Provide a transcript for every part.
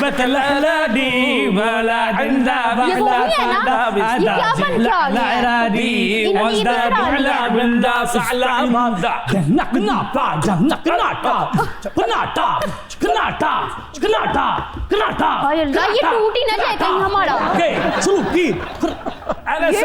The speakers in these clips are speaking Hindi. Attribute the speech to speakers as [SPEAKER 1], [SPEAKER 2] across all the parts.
[SPEAKER 1] जज्बत ललदी वला इंदा बला ललदी वज़दा बला बिंदा सलामा नकना पा नकनाटा कनाटा कनाटा कनाटा कनाटा।
[SPEAKER 2] ये टूट ही ना जाए कहीं हमारा।
[SPEAKER 1] छूटी
[SPEAKER 3] ये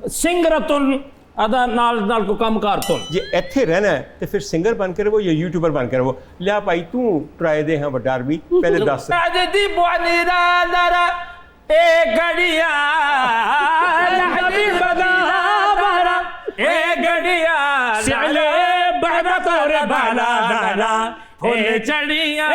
[SPEAKER 1] सिंगरतुन अदा नाल को काम कारतुन
[SPEAKER 4] जे ਇੱਥੇ ਰਹਿਣਾ ਹੈ ਤੇ ਫਿਰ ਸਿੰਗਰ ਬਣ ਕੇ ਰਹੋ ਜਾਂ ਯੂਟਿਊਬਰ ਬਣ ਕੇ ਰਹੋ। ਲਿਆ ਭਾਈ ਤੂੰ ਟਰਾਈ ਦੇ ਹਾਂ ਵੱਡਾ ਵੀ ਪਹਿਲੇ ਦੱਸ।
[SPEAKER 1] ਅਜਦੀ ਬੁਆਨੀ ਦਾ ਨਰਾ ਏ ਗੜੀਆਂ ਲਹਦੀ ਬਦਾ ਬਰਾ ਏ ਗੜੀਆਂ ਸਿਲੇ ਬਹਦਾ ਤੋਰੇ ਬਾਲਾ ਦਾਲਾ ਏ ਚੜੀਆਂ ਏ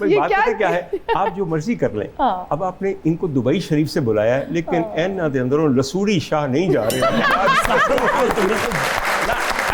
[SPEAKER 4] भाई बात पता क्या है, आप जो मर्जी कर लें। अब आपने इनको दुबई शरीफ से बुलाया है, लेकिन एन दे अंदरों लसूड़ी शाह नहीं जा रहे।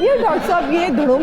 [SPEAKER 3] ये डॉक्टर साहब ये धड़ुम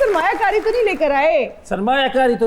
[SPEAKER 3] सरमायाकारी तो नहीं लेकर आए।
[SPEAKER 1] सरमायाकारी तो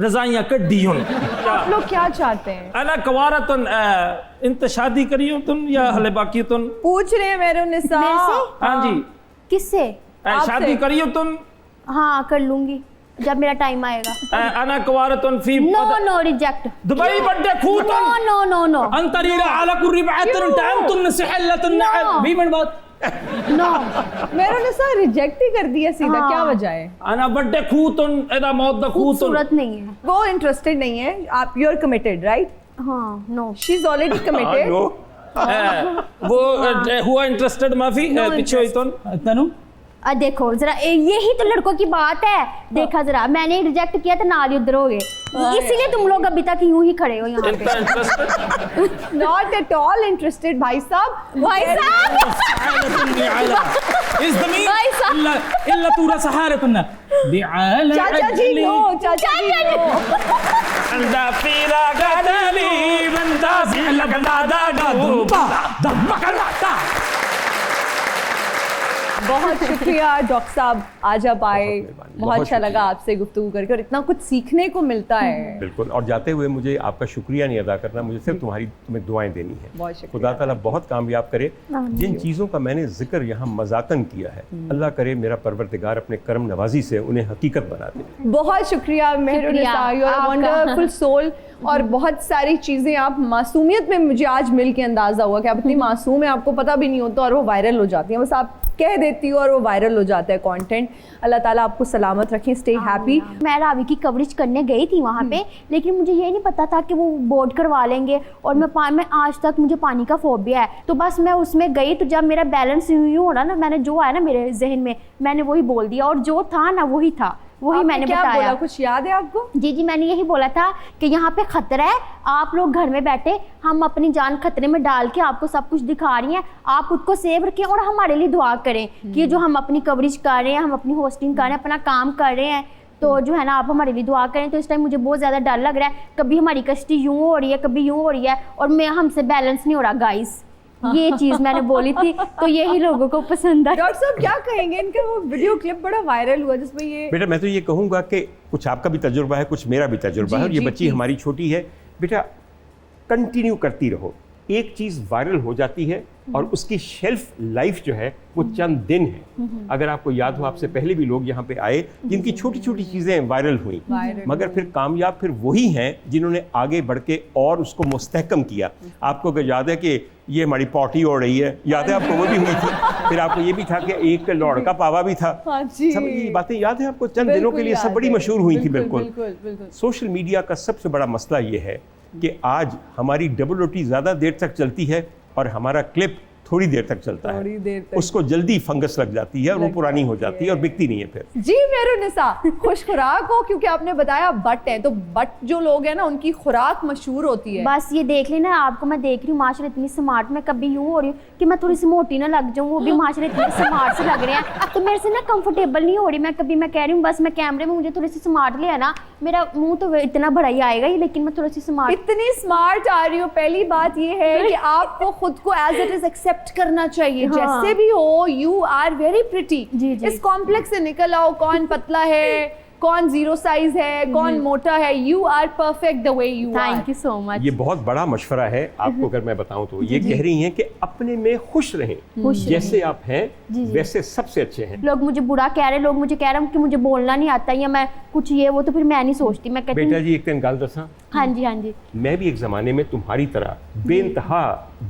[SPEAKER 1] रज़ाइयाँ कड्डियों।
[SPEAKER 3] आप लोग क्या चाहते हैं?
[SPEAKER 1] अना कवारतुन इंत शादी करियो तुम या हले बाकी तुम
[SPEAKER 3] पूछ रहे हैं मेरे निसा।
[SPEAKER 1] हाँ जी
[SPEAKER 2] किससे
[SPEAKER 1] शादी करियो तुम?
[SPEAKER 2] हाँ कर लूंगी जब मेरा टाइम आएगा।
[SPEAKER 1] अना कवारतुन फी
[SPEAKER 2] नो नो रिजेक्ट
[SPEAKER 1] दुबई बड्डे खूतुन
[SPEAKER 2] नो नो नो नो
[SPEAKER 1] अंतरीरा ala kurri ba'atun ta'amtun sihillatun भी मन बात
[SPEAKER 2] नो
[SPEAKER 3] मेरे निसा रिजेक्ट ही कर दिया सीधा। क्या वजह है?
[SPEAKER 1] अना बड्डे खूतुन एदा मौत दा खूतुन
[SPEAKER 2] खूबसूरत नहीं है
[SPEAKER 3] वो इंटरेस्टेड नहीं है। आप यू आर कमिटेड राइट?
[SPEAKER 2] हाँ no
[SPEAKER 3] she is already committed.
[SPEAKER 1] वो हुआ इंटरेस्टेड माफी पीछे हुई तनु
[SPEAKER 2] देखो जरा यही तो लड़कों की बात है। देखा जरा मैंने रिजेक्ट किया तो नाल उधर हो गए, इसीलिए तुम लोग अभी तक यूं ही खड़े हो यहाँ पे।
[SPEAKER 3] नॉट एट ऑल इंटरेस्टेड भाई साहब।
[SPEAKER 2] भाई साहब
[SPEAKER 1] इस जमीन इल्ला तूरा सहारे तुन्ना बिआला
[SPEAKER 3] चाचा जी नो चाचा जी नो
[SPEAKER 1] अंदा पीरा गदली बंदा सिला गंदा डुबा दमकलाता।
[SPEAKER 3] बहुत शुक्रिया डॉक्टर साहब, आज आप आए। बहुत अच्छा लगा आपसे गुफ्तगू करके और इतना कुछ सीखने को मिलता है।
[SPEAKER 4] बिल्कुल। और जाते हुए मुझे आपका शुक्रिया नहीं अदा करना, मुझे सिर्फ तुम्हें दुआएं देनी है।
[SPEAKER 3] बहुत शुक्रिया।
[SPEAKER 4] खुदा ताला बहुत कामयाब करे। जिन चीज़ों का मैंने जिक्र यहाँ मजाकन किया है, अल्लाह करे मेरा परवरदिगार अपने करम नवाजी से उन्हें हकीकत बना दे।
[SPEAKER 3] बहुत शुक्रिया Mehrunnisa, you are a wonderful soul. और बहुत सारी चीज़ें आप मासूमियत में मुझे आज मिल के अंदाज़ा हुआ कि आप इतनी मासूम है, आपको पता भी नहीं होता और वो वायरल हो जाती है। बस आप कह देती हो और वो वायरल हो जाता है कंटेंट। अल्लाह ताला आपको सलामत रखें, स्टे हैप्पी।
[SPEAKER 2] मैं रावी की कवरेज करने गई थी वहाँ पे, लेकिन मुझे ये नहीं पता था कि वो बोर्ड करवा लेंगे और मैं आज तक मुझे पानी का फोबिया है। तो बस मैं उसमें गई तो जब मेरा बैलेंस यूँ हो रहा ना, मैंने जो आया ना मेरे जहन में मैंने वही बोल दिया और जो था ना वही था, वही मैंने
[SPEAKER 3] क्या
[SPEAKER 2] बताया।
[SPEAKER 3] बोला, कुछ याद है आपको?
[SPEAKER 2] जी मैंने यही बोला था कि यहाँ पे खतरा है, आप लोग घर में बैठे हम अपनी जान खतरे में डाल के आपको सब कुछ दिखा रही हैं, आप खुद को सेव रखें और हमारे लिए दुआ करें कि जो हम अपनी कवरेज कर रहे हैं, हम अपनी होस्टिंग कर रहे हैं, अपना काम कर रहे हैं, तो जो है ना आप हमारे लिए दुआ करें। तो इस टाइम मुझे बहुत ज़्यादा डर लग रहा है, कभी हमारी कश्ती यूँ हो रही है, कभी यूँ हो रही है और मैं हमसे बैलेंस नहीं हो रहा गाइस। ये चीज मैंने बोली थी तो यही लोगों को पसंद है।
[SPEAKER 3] डॉक्टर साहब क्या कहेंगे, इनका वो वीडियो क्लिप बड़ा वायरल हुआ जिसमें ये
[SPEAKER 4] बेटा मैं तो ये कहूँगा कि कुछ आपका भी तजुर्बा है, कुछ मेरा भी तजुर्बा है। और ये बच्ची हमारी छोटी है, बेटा कंटिन्यू करती रहो। एक चीज़ वायरल हो जाती है और उसकी शेल्फ लाइफ जो है वो चंद दिन है। अगर आपको याद हो, आपसे पहले भी लोग यहाँ पे आए जिनकी छोटी छोटी चीज़ें वायरल हुई, मगर फिर कामयाब फिर वही हैं जिन्होंने आगे बढ़ के और उसको मुस्तहकम किया। आपको अगर याद है कि ये हमारी पॉटी हो रही है, याद है आपको? वो भी हुई थी। फिर आपको ये भी था कि एक लौड़का पावा भी था। सब ये बातें याद है आपको? चंद दिनों के लिए सब बड़ी मशहूर हुई थी। बिल्कुल। सोशल मीडिया का सबसे बड़ा मसला ये है कि आज हमारी डबल रोटी ज़्यादा देर तक चलती है और हमारा क्लिप थोड़ी देर तक चलता
[SPEAKER 3] थोड़ी
[SPEAKER 4] है,
[SPEAKER 3] देर तक।
[SPEAKER 4] उसको जल्दी फंगस लग जाती है और वो पुरानी हो जाती है और बिकती नहीं है फिर।
[SPEAKER 3] जी मेहरुनिसा, खुश खुराक हो, क्योंकि आपने बताया बट है, तो बट जो लोग हैं ना उनकी खुराक मशहूर होती है।
[SPEAKER 2] बस ये देख लेना, आपको मैं देख रही हूँ माशाल्लाह इतनी स्मार्ट, मैं कभी यूँ हो रही हूँ कि मैं थोड़ी सी मोटी ना लग जाऊँ, वो भी माशाल्लाह इतने स्मार्ट से लग रहे हैं, तो मेरे से ना कंफर्टेबल नहीं हो रही। मैं कह रही हूँ बस मैं कैमरे में मुझे थोड़ी सी स्मार्ट ले आना, मेरा मुंह तो इतना बड़ा ही आएगा ही, लेकिन मैं थोड़ी सी स्मार्ट।
[SPEAKER 3] इतनी स्मार्ट आ रही हो, पहली बात ये है कि आपको खुद को एज इट इज एक्सेप्ट करना चाहिए।
[SPEAKER 2] हाँ।
[SPEAKER 3] जैसे भी हो, यू आर वेरी प्रिटी।
[SPEAKER 2] जी, जी।
[SPEAKER 3] इस कॉम्प्लेक्स से निकल आओ, कौन पतला है, कौन जीरो साइज है, कौन मोटा है, you are perfect the way you are.
[SPEAKER 2] Thank you so much.
[SPEAKER 4] ये बहुत बड़ा मशवरा है आपको अगर मैं बताऊं तो। ये कह रही हैं कि अपने में खुश रहें, जैसे आप हैं वैसे सबसे अच्छे हैं।
[SPEAKER 2] लोग मुझे बुरा कह रहे, लोग मुझे कह रहे हैं कि मुझे बोलना नहीं आता या मैं कुछ ये वो, तो फिर मैं नहीं सोचती, मैं कहती
[SPEAKER 4] बेटा
[SPEAKER 2] हूँ
[SPEAKER 4] जी एक दिन गाल दसा,
[SPEAKER 2] हाँ जी हाँ जी।
[SPEAKER 4] मैं भी एक ज़माने में तुम्हारी तरह बेइंतहा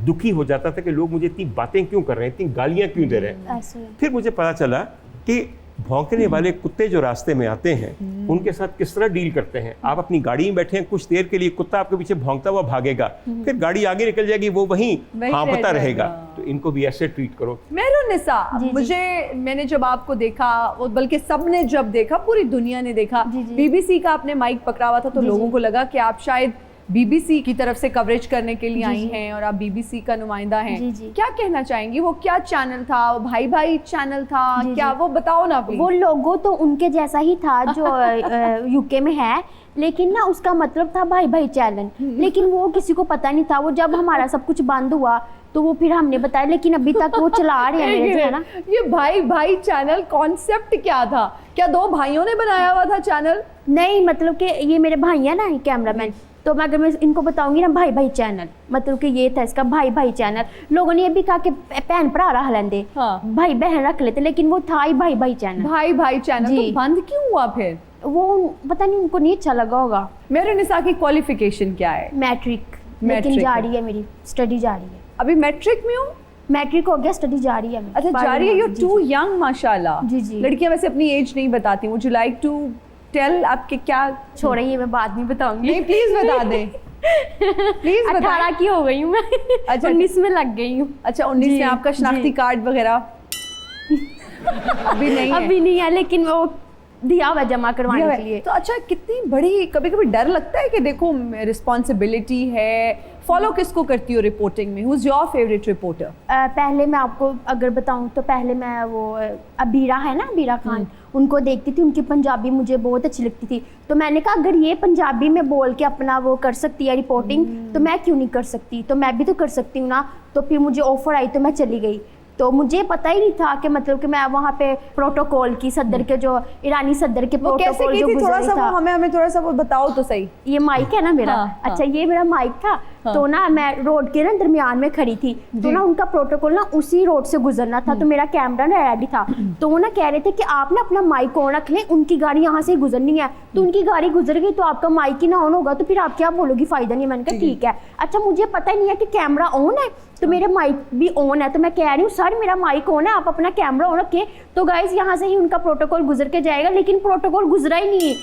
[SPEAKER 4] दुखी हो जाता था कि लोग मुझे इतनी बातें क्यों कर रहे हैं, इतनी गालियां क्यों दे रहे हैं।
[SPEAKER 2] ऐसे
[SPEAKER 4] फिर मुझे पता चला कि भौंकने वाले कुत्ते जो रास्ते में आते हैं उनके साथ किस तरह डील करते हैं। आप अपनी गाड़ी में बैठे हैं, कुछ देर के लिए कुत्ता आपके पीछे भौंकता हुआ भागेगा, फिर गाड़ी आगे निकल जाएगी, वो वहीं हाँफता रहेगा। तो इनको भी ऐसे ट्रीट करो।
[SPEAKER 3] मेहरुनिसा,
[SPEAKER 2] जी, जी।
[SPEAKER 3] मैंने जब आपको देखा, वो बल्कि सबने जब देखा, पूरी दुनिया ने देखा,
[SPEAKER 2] जी, जी।
[SPEAKER 3] बीबीसी का आपने माइक पकड़ा हुआ था, तो
[SPEAKER 2] जी,
[SPEAKER 3] लोगों
[SPEAKER 2] जी।
[SPEAKER 3] को लगा कि आप शायद बीबीसी की तरफ से कवरेज करने के लिए
[SPEAKER 2] जी,
[SPEAKER 3] आई
[SPEAKER 2] जी।
[SPEAKER 3] हैं और आप बीबीसी का नुमाइंदा हैं।
[SPEAKER 2] जी, जी।
[SPEAKER 3] क्या कहना चाहेंगी? वो क्या चैनल था? वो भाई भाई चैनल था?
[SPEAKER 2] जी,
[SPEAKER 3] क्या
[SPEAKER 2] जी।
[SPEAKER 3] वो बताओ ना प्लीज।
[SPEAKER 2] वो लोगो तो उनके जैसा ही था जो यूके में है, लेकिन ना उसका मतलब था भाई भाई चैनल, लेकिन वो किसी को पता नहीं था। वो जब हमारा सब कुछ बंद हुआ तो वो फिर हमने बताया, लेकिन अभी तक वो चला रहे हैं मेरे जो है ना।
[SPEAKER 3] ये भाई भाई चैनल कॉन्सेप्ट क्या था? क्या दो भाइयों ने बनाया हुआ था चैनल?
[SPEAKER 2] नहीं, मतलब कि ये मेरे भाई है ना कैमरामैन, तो मैं अगर मैं इनको बताऊंगी ना भाई भाई चैनल, मतलब कि ये था इसका भाई भाई चैनल। लोगों ने ये भी कहा कि बहन भरा रहा लेंदे,
[SPEAKER 3] हाँ।
[SPEAKER 2] भाई बहन रख लेते, लेकिन वो था ही भाई भाई चैनल।
[SPEAKER 3] भाई भाई चैनल तो
[SPEAKER 2] जी।
[SPEAKER 3] बंद क्यों हुआ फिर?
[SPEAKER 2] वो पता नहीं उनको नहीं अच्छा लगा होगा।
[SPEAKER 3] मेहरुनिसा की क्वालिफिकेशन क्या है?
[SPEAKER 2] मैट्रिक,
[SPEAKER 3] मैट्रिक
[SPEAKER 2] लेकिन जा
[SPEAKER 3] है।
[SPEAKER 2] रही है, मेरी स्टडी जा रही है।
[SPEAKER 3] अभी मैट्रिक में हो?
[SPEAKER 2] मैट्रिक हो गया, स्टडी जा रही है मेरी।
[SPEAKER 3] अच्छा, जा रही है। यू
[SPEAKER 2] जी,
[SPEAKER 3] टू
[SPEAKER 2] जी।
[SPEAKER 3] यंग माशाल्लाह।
[SPEAKER 2] जी, जी।
[SPEAKER 3] लड़कियां वैसे अपनी एज नहीं बताती। Would you like to tell आपके क्या?
[SPEAKER 2] छोड़े, ये मैं बाद में बताऊंगी।
[SPEAKER 3] नहीं, प्लीज बता दें। प्लीज
[SPEAKER 2] 18 की हो गई हूँ मैं।
[SPEAKER 3] अच्छा।
[SPEAKER 2] 19 में लग गई हूँ।
[SPEAKER 3] अच्छा, 19
[SPEAKER 2] जी,
[SPEAKER 3] में आपका शनाख्ती
[SPEAKER 2] जी।
[SPEAKER 3] कार्ड वगैरह अभी नहीं है?
[SPEAKER 2] अभी नहीं है, लेकिन वो दिया हुआ जमा करवाने के लिए।
[SPEAKER 3] तो अच्छा, कितनी बड़ी, कभी कभी डर लगता है कि देखो रिस्पॉन्सिबिलिटी है। फॉलो किसको करती हो रिपोर्टिंग में? Who is your favourite reporter?
[SPEAKER 2] पहले मैं आपको अगर बताऊं तो पहले मैं वो अबीरा है ना, अबीरा खान, उनको देखती थी। उनकी पंजाबी मुझे बहुत अच्छी लगती थी, तो मैंने कहा अगर ये पंजाबी में बोल के अपना वो कर सकती है रिपोर्टिंग, तो मैं क्यों नहीं कर सकती? तो मैं भी तो कर सकती हूँ ना। तो फिर मुझे ऑफर आई तो मैं चली गई। तो मुझे पता ही नहीं था कि मतलब कि मैं वहाँ पे प्रोटोकॉल की सदर के जो ईरानी सदर के
[SPEAKER 3] वो कैसे
[SPEAKER 2] प्रोटोकॉल
[SPEAKER 3] की
[SPEAKER 2] जो
[SPEAKER 3] थी? थोड़ा
[SPEAKER 2] गुजर
[SPEAKER 3] सा
[SPEAKER 2] था।
[SPEAKER 3] वो हमें थोड़ा सा वो बताओ तो सही।
[SPEAKER 2] ये माइक है ना मेरा।
[SPEAKER 3] हाँ, हाँ।
[SPEAKER 2] अच्छा, ये मेरा माइक था।
[SPEAKER 3] हाँ।
[SPEAKER 2] तो ना मैं रोड के ना दरमियान में खड़ी थी, तो
[SPEAKER 3] जी।
[SPEAKER 2] ना उनका प्रोटोकॉल ना उसी रोड से गुजरना था, तो मेरा कैमरा ना रेडी था। तो वो ना कह रहे थे कि आप ना अपना माइक ऑन रख लें, उनकी गाड़ी यहाँ से ही गुजरनी है। तो उनकी गाड़ी गुजर गई तो आपका माइक ही ना ऑन होगा, तो फिर आप क्या बोलोगी, फायदा नहीं है। मैंने कहा ठीक है। अच्छा, मुझे पता ही नहीं है कि कैमरा ऑन है, तो मेरा माइक भी ऑन है। तो मैं कह रही हूँ सर मेरा माइक ऑन है, आप अपना कैमरा ऑन रखें। तो गाइज यहाँ से ही उनका प्रोटोकॉल गुजर के जाएगा, लेकिन प्रोटोकॉल गुजरा ही नहीं।